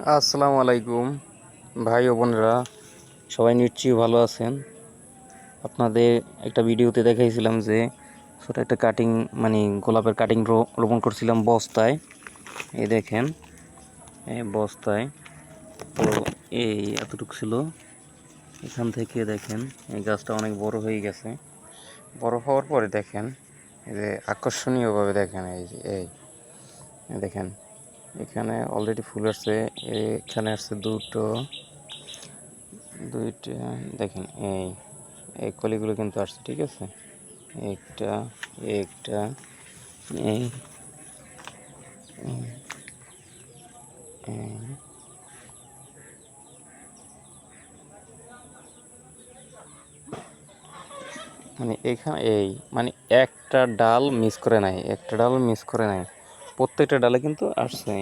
আসসালামু আলাইকুম ভাই ও বোনেরা, সবাই নিশ্চয়ই ভালো আছেন। আপনাদের একটা ভিডিওতে দেখাইছিলাম যে ছোট একটা কাটিং গোলাপের কাটিং রোপণ করছিলাম বস্তায়। এই দেখেন, এই বস্তায় তো এই এতটুকু ছিল। এখান থেকে দেখেন এই গাছটা অনেক বড় হয়ে গেছে। বড় হওয়ার পরে দেখেন এই যে আকর্ষণীয়ভাবে দেখেন, এই যে এই দেখেন এখানে অলরেডি ফুল আসছে। এখানে আসছে দুইটা দেখেন, এই কলিগুলো কিন্তু আসছে, ঠিক আছে। একটা একটা এই এই- এখানে একটা ডাল মিস করে নাই, একটা ডাল মিস করে নাই, প্রত্যেকটা ডালে কিন্তু আসছে।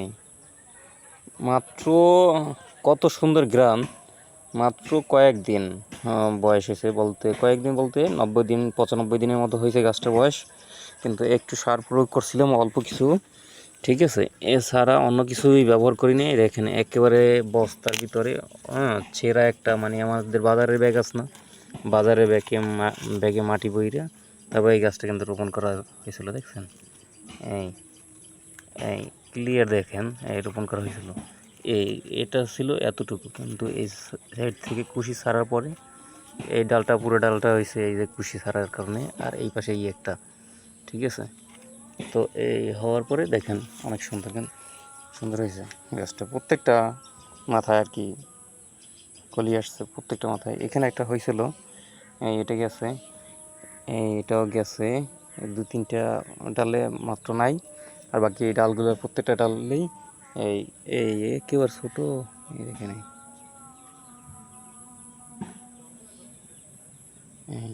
মাত্র কত সুন্দর গ্রাম, মাত্র কয়েকদিন বয়স হয়েছে, কয়েকদিন বলতে 90 দিন 95 দিনের মতো হয়েছে গাছটার বয়স। কিন্তু একটু সার প্রয়োগ করছিলাম অল্প কিছু, ঠিক আছে। এছাড়া অন্য কিছুই ব্যবহার করিনি। দেখেন একেবারে বস্তার ভিতরে ছেঁড়া একটা আমাদের বাজারের ব্যাগ আছে না, বাজারের ব্যাগে মাটি বইরা তারপর এই গাছটা কিন্তু রোপণ করা হয়েছিল। দেখছেন, এই এই ক্লিয়ার দেখেন, এই রোপণ করা হয়েছিল। এটা ছিল এতটুকু, কিন্তু এই সাইড থেকে কুশি ছাড়ার পরে এই ডালটা, পুরো ডালটা হয়েছে এই যে কুশি ছাড়ার কারণে। আর এই পাশে একটা, ঠিক আছে। তো এই হওয়ার পরে দেখেন অনেক সুন্দর, কিন্তু সুন্দর হয়েছে গাছটা। প্রত্যেকটা মাথায় আর কি কলি আসছে, প্রত্যেকটা মাথায়। এখানে একটা হয়েছিল, এটা গেছে, এটাও গেছে, দু তিনটা ডালে মাত্র নাই। আর বাকি এই ডালগুলো প্রত্যেকটা ডালেই এই এই একেবারে ছোটো, এই দেখেন এই,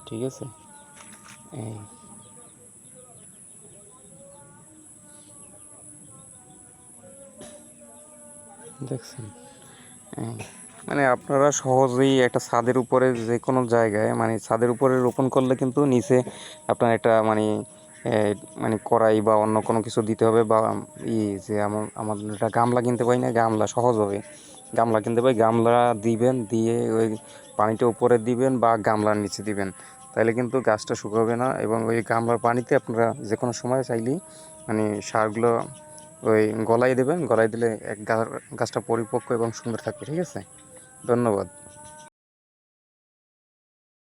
ঠিক আছে। এই দেখছেন, আপনারা সহজেই একটা ছাদের উপরে যে কোনো জায়গায়, ছাদের উপরে রোপণ করলে কিন্তু নিচে আপনার একটা কড়াই বা অন্য কোনো কিছু দিতে হবে, বা যে আমাদের একটা গামলা কিনতে পাই না, গামলা সহজভাবে গামলা কিনতে পাই, গামলা দিবেন, দিয়ে ওই পানিটা উপরে দিবেন বা গামলার নিচে দিবেন, তাহলে কিন্তু গাছটা শুকাবে না। এবং ওই গামলার পানিতে আপনারা যে কোনো সময় চাইলেই সারগুলো ওই গলায় দেবেন, গলায় দিলে গাছটা পরিপক্ক এবং সুন্দর থাকবে, ঠিক আছে। ধন্যবাদ।